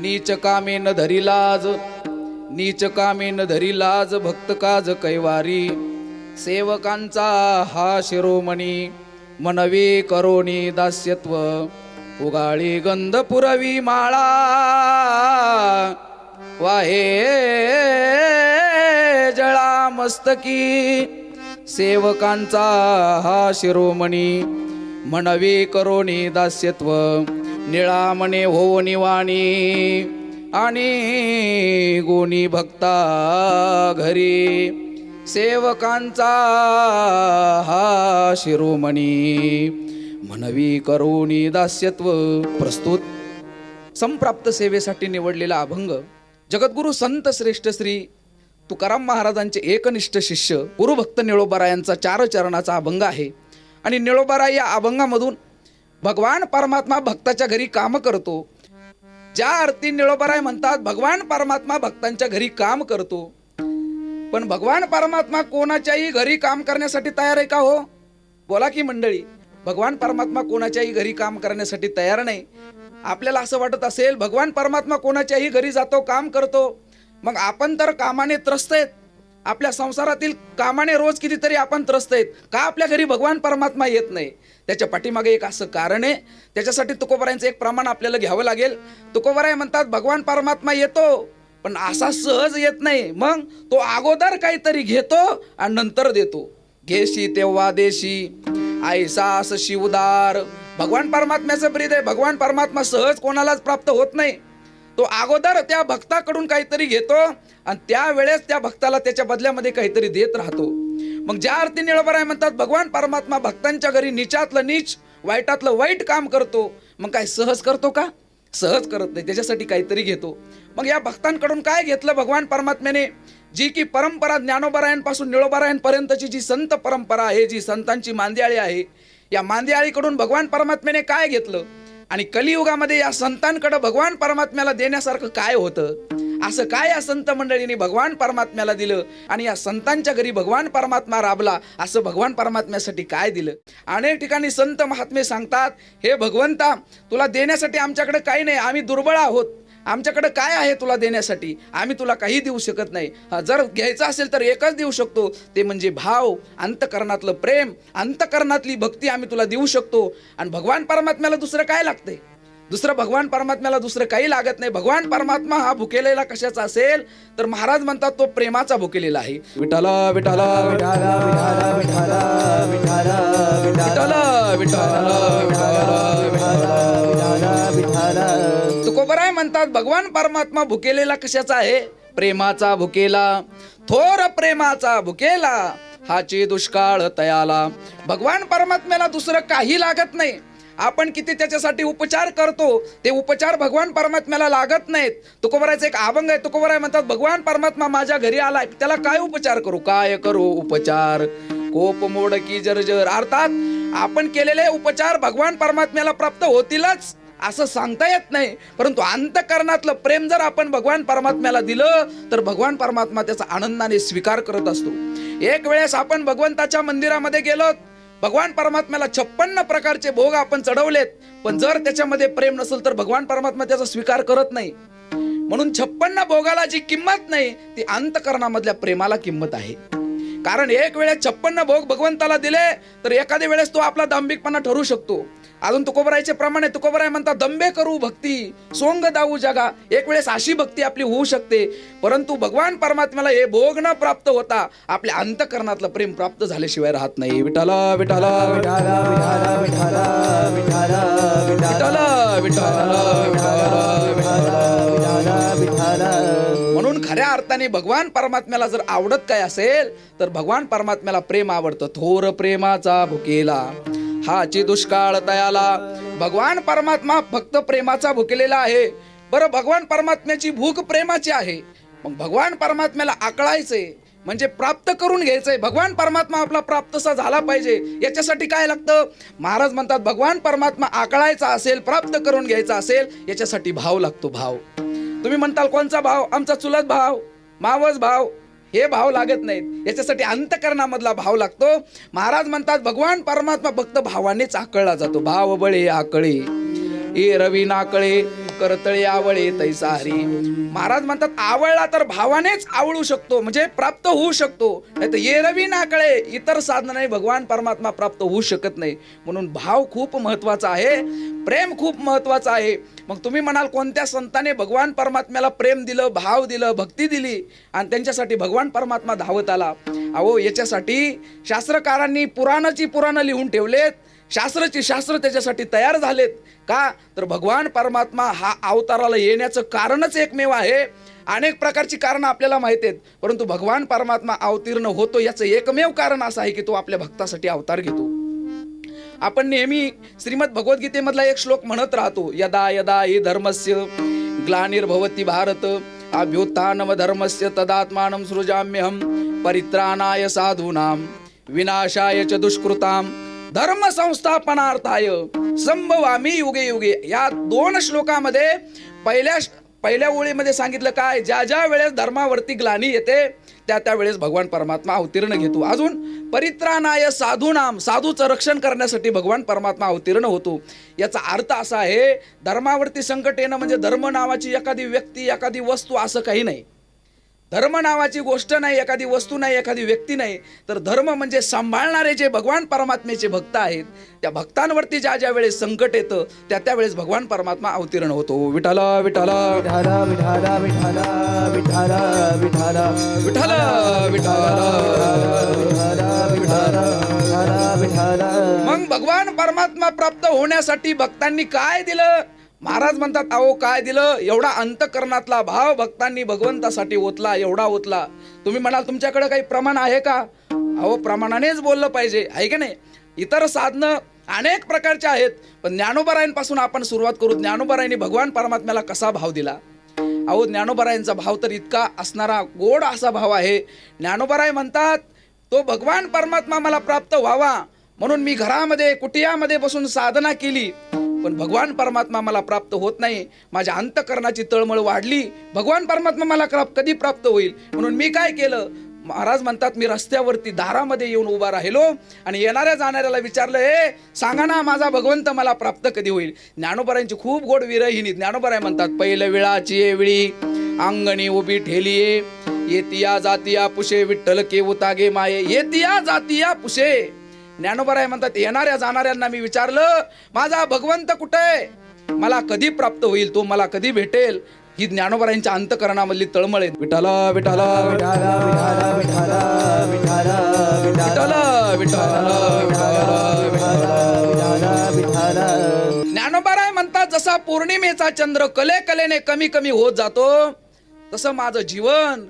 नीच कामे न धरी लाज, नीच कामे न धरी लाज, भक्त काज कैवारी. सेवकांचा हा शिरोमणी, मनवी करोनी दास्यत्व. उगाळी गंध पुरवी माळा, वाहे जळा मस्तकी. सेवकांचा हा शिरोमणी, मनवी करोनी दास्यत्व. निळा मने हो निवाणी, आणि गुणी भक्ता घरी. सेवकांचा हा शिरोमणी, मनवी करोनी दास्यत्व. प्रस्तुत संप्राप्त सेवेसाठी निवडलेला अभंग जगद्गुरु संत श्रेष्ठ श्री तुकाराम महाराजांचे एकनिष्ठ शिष्य गुरुभक्त निळोबारायांचा 4 चरणाचा अभंग आहे. आणि निळोबाराय या अभंगामधून भगवान परमात्मा भक्ताच्या घरी काम करतो. ज्या अर्थी निळोबाराय म्हणतात भगवान परमात्मा भक्तांच्या घरी काम करतो. पण भगवान परमात्मा कोणाच्याही घरी काम करण्यासाठी तयार आहे का हो? बोला की मंडळी, भगवान परमात्मा कोणाच्याही घरी काम करण्यासाठी तयार नाही. आपल्याला असं वाटत असेल भगवान परमात्मा कोणाच्याही घरी जातो, काम करतो, मग आपण तर कामाने त्रस्त आहेत. आपल्या संसारातील कामाने रोज कितीतरी आपण त्रस्त आहेत. का आपल्या घरी भगवान परमात्मा येत नाही? त्याच्या पाठीमागे एक असं कारण आहे. त्याच्यासाठी तुकोबारायांचं एक प्रमाण आपल्याला घ्यावं लागेल. तुकोबाराय म्हणतात भगवान परमात्मा येतो, पण असा सहज येत नाही. मग तो अगोदर काहीतरी घेतो आणि नंतर देतो. घेशी तेव्हा देशी, ऐसा असशी उदार. भगवान परमात्म्याचं प्रीत आहे. भगवान परमात्मा सहज कोणालाच प्राप्त होत नाही. तो अगोदर त्या भक्ताकडून काहीतरी घेतो आणि त्यावेळेस त्या भक्ताला त्याच्या बदल्यामध्ये काहीतरी देत राहतो. मग ज्या अर्थी निळोबाराय म्हणतात भगवान परमात्मा भक्तांच्या घरी नीचातलं नीच, वाईटातलं वाईट काम करतो, मग काय सहज करतो का? सहज करत नाही. त्याच्यासाठी काहीतरी घेतो. मग या भक्तांकडून काय घेतलं भगवान परमात्म्याने? जी की परंपरा ज्ञानोबारायांपासून निळोबारायांपर्यंतची जी संत परंपरा आहे, जी संतांची मांदियाळी आहे, या मांदियाळीकडून भगवान परमात्म्याने काय घेतलं? आणि कलियुगामध्ये या संतांकडे भगवान परमात्म्याला देण्यासारखं काय होतं? असं काय या संत मंडळींनी भगवान परमात्म्याला दिलं? आणि या संतांच्या घरी भगवान परमात्मा राबला, असं भगवान परमात्म्यासाठी काय दिलं? अनेक ठिकाणी संत महात्मे सांगतात, हे भगवंता, तुला देण्यासाठी आमच्याकडे काही नाही, आम्ही दुर्बळ आहोत, आमच्याकडे काय आहे तुला देण्यासाठी? आम्ही तुला काही देऊ शकत नाही. जर घ्यायचं असेल तर एकच देऊ शकतो, ते म्हणजे भाव, अंतकरणातलं प्रेम, अंतकरणातली भक्ती आम्ही तुला देऊ शकतो. आणि भगवान परमात्म्याला दुसरं काय लागतंय? दुसरं भगवान परमात्म्याला दुसरं काही लागत नाही. भगवान परमात्मा हा भुकेलेला कशाचा असेल तर महाराज म्हणतात तो प्रेमाचा भुकेलेला आहे. विठ्ठला विठ्ठला विठ्ठला विठ्ठला विठ्ठला विठ्ठला विठ्ठला. तुकोबाराय म्हणतात भगवान परमात्मा भुकेलेला कशाचा आहे? प्रेमाचा भुकेला. थोर प्रेमाचा भुकेला, हाची दुष्काळ तयाला. भगवान परमात्म्याला दुसरं काही लागत नाही. आपण किती त्याच्यासाठी उपचार करतो, ते उपचार भगवान परमात्म्याला लागत नाहीत. तुकोबारायचं एक अभंग आहे. तुकोबाराय म्हणतात भगवान परमात्मा माझ्या घरी आलाय, त्याला काय उपचार करू? काय करू उपचार? कोप मोड की जर्जर. अर्थात आपण केलेले उपचार भगवान परमात्म्याला प्राप्त होतीलच असं सांगता येत नाही. परंतु अंतकरणातलं प्रेम जर आपण भगवान परमात्म्याला दिलं तर भगवान परमात्मा त्याचा आनंदाने स्वीकार करत असतो. एक वेळेस आपण भगवंताच्या मंदिरामध्ये गेलो, भगवान परमात्म्याला 56 प्रकारचे भोग आपण चढवलेत, पण जर त्याच्यामध्ये प्रेम नसेल तर भगवान परमात्मा त्याचा स्वीकार करत नाही. म्हणून 56 भोगाला जी किंमत नाही ती अंतकरणामधल्या प्रेमाला किंमत आहे. कारण एक वेळेस 56 भोग भगवंताला दिले तर एखाद्या वेळेस तो आपला दांभिकपणा ठरू शकतो. अजून तुकोबारायचे प्रमाणे तुकोबाराय म्हणतात दंबे करू भक्ती, सोंग दाऊ जगा. एक वेळेस अशी भक्ती आपली होऊ शकते, परंतु भगवान परमात्म्याला हे भोग न प्राप्त होता आपल्या अंतकरणातलं प्रेम प्राप्त झाल्याशिवाय राहत नाही. विठ्ठला विठ्ठला विठ्ठला विठ्ठला विठ्ठला विठ्ठला विठ्ठला विठ्ठला. म्हणून खऱ्या अर्थाने भगवान परमात्म्याला जर आवडत काय असेल तर भगवान परमात्म्याला प्रेम आवडतं. थोर प्रेमाचा भुकेला, हाची दुष्काळ तयाला. भगवान परमात्मा फक्त प्रेमाचा भुकेलेला आहे. बरं, भगवान परमात्म्याची भूक प्रेमाची आहे. मग भगवान परमात्म्याला आकळायचंय म्हणजे प्राप्त करून घ्यायचंय. भगवान परमात्मा आपला प्राप्तसा झाला पाहिजे. याच्यासाठी काय लागतं? महाराज म्हणतात भगवान परमात्मा आकळायचा असेल, प्राप्त करून घ्यायचा असेल, याच्यासाठी भाव लागतो. भाव. तुम्ही म्हणताल कोणचा भाव? आमचा चुलत भाव, मावस भाव, हे भाव लागत नाहीत. याच्यासाठी अंतकरणामधला भाव लागतो. महाराज म्हणतात भगवान परमात्मा फक्त भावानेच आकळला जातो. भाव बळे आकळे, ए रवी नाकळे. करतळे आवळे तैसा हरी. महाराज म्हणतात आवळला तर भावानेच आवळू शकतो, म्हणजे प्राप्त होऊ शकतो, नाही तर येरवी ना कळे इतर साधनाने भगवान परमात्मा प्राप्त होऊ शकत नाही. म्हणून भाव खूप महत्वाचा आहे, प्रेम खूप महत्वाचं आहे. मग तुम्ही म्हणाल कोणत्या संताने भगवान परमात्म्याला प्रेम दिलं, भाव दिलं, भक्ती दिली आणि त्यांच्यासाठी भगवान परमात्मा धावत आला? अहो याच्यासाठी शास्त्रकारांनी पुराणाची पुराणं लिहून ठेवलेत, शास्त्राची शास्त्र त्याच्यासाठी तयार झालेत. का तर भगवान परमात्मा हा अवताराला येण्याचं कारणच एकमेव आहे. अनेक प्रकारची कारणं आपल्याला माहिती आहेत, परंतु भगवान परमात्मा अवतीर्ण होतो याचं एकमेव कारण असं आहे की तो आपल्या भक्तासाठी अवतार घेतो. आपण नेहमी श्रीमद भगवद्गीतेमधला एक श्लोक म्हणत राहतो, यदा यदा हि धर्मस्य ग्लानिर्भवति भारत अभ्युत्थानम धर्मस्य तदात्मानं सृजाम्यहं परित्राणाय साधूनां विनाशाय च दुष्कृतां धर्म संस्थापनार्थाय संभवामी युगे युगे. या 2 श्लोकामध्ये पहिल्या ओळीमध्ये सांगितलं काय, ज्या ज्या वेळेस धर्मावरती ग्लानी येते त्या वेळेस भगवान परमात्मा अवतीर्ण घेतो. अजून परित्राणाय साधूनाम, साधूचं रक्षण करण्यासाठी भगवान परमात्मा अवतीर्ण होतो. याचा अर्थ असा आहे, धर्मावरती संकट येणं म्हणजे धर्म नावाची एखादी व्यक्ती, एखादी वस्तू असं काही नाही. धर्म नावाची गोष्ट नाही, एखादी वस्तू नाही, एखादी व्यक्ती नाही, तर धर्म म्हणजे सांभाळणारे जे भगवान परमात्म्याचे भक्त आहेत, त्या भक्तांवरती ज्या ज्या वेळेस संकट येतं त्या वेळेस भगवान परमात्मा अवतीर्ण होतो. विठ्ठला विठ्ठला विठ्ठला विठ्ठला विठ्ठला विठ्ठला विठ्ठला विठ्ठला. मग भगवान परमात्मा प्राप्त होण्यासाठी भक्तांनी काय दिलं? महाराज म्हणतात, अहो काय दिलं? एवढा अंतकरणातला भाव भक्तांनी भगवंतासाठी ओतला, एवढा ओतला. तुम्ही म्हणाल तुमच्याकडे काही प्रमाण आहे का? अहो प्रमाणानेच बोललं पाहिजे, आहे की नाही? इतर साधनं अनेक प्रकारचे आहेत, पण ज्ञानोबारायांपासून आपण सुरुवात करू. ज्ञानोबारायांनी भगवान परमात्म्याला कसा भाव दिला? अहो ज्ञानोबारायांचा भाव तर इतका असणारा गोड असा भाव आहे. ज्ञानोबाराय म्हणतात, तो भगवान परमात्मा मला प्राप्त व्हावा म्हणून मी घरामध्ये कुटियामध्ये बसून साधना केली, पण भगवान परमात्मा मला प्राप्त होत नाही. माझ्या अंतकरणाची तळमळ वाढली, भगवान परमात्मा मला कधी प्राप्त होईल म्हणून मी काय केलं? महाराज म्हणतात, मी रस्त्यावरती दारामध्ये येऊन उभा राहिलो आणि येणाऱ्या जाणाऱ्याला विचारलं, हे सांगा ना माझा भगवंत मला प्राप्त कधी होईल? ज्ञानोबारायांची खूप गोड विरहिणी. ज्ञानोबाराय म्हणतात, पहिलं वेळाची वेळी अंगणी उभी ठेलिये, येतिया जातिया पुशे विठ्ठल केवतागे माये, येतिया जातिया पुशे. ज्ञानोबाराय म्हणतात, येणाऱ्या जाणाऱ्यांना मी विचारलं, माझा भगवंत कुठे, मला कधी प्राप्त होईल, तो मला कधी भेटेल? ही ज्ञानोबारायांच्या अंतकरणामधली तळमळ आहे. विठ्ठला विठ्ठला विठ्ठला विठ्ठला विठ्ठला विठ्ठला विठ्ठला विठ्ठला. ज्ञानोबाराय म्हणतात, जसा पौर्णिमेचा चंद्र कले कलेने कमी कमी होत जातो, तसं माझं जीवन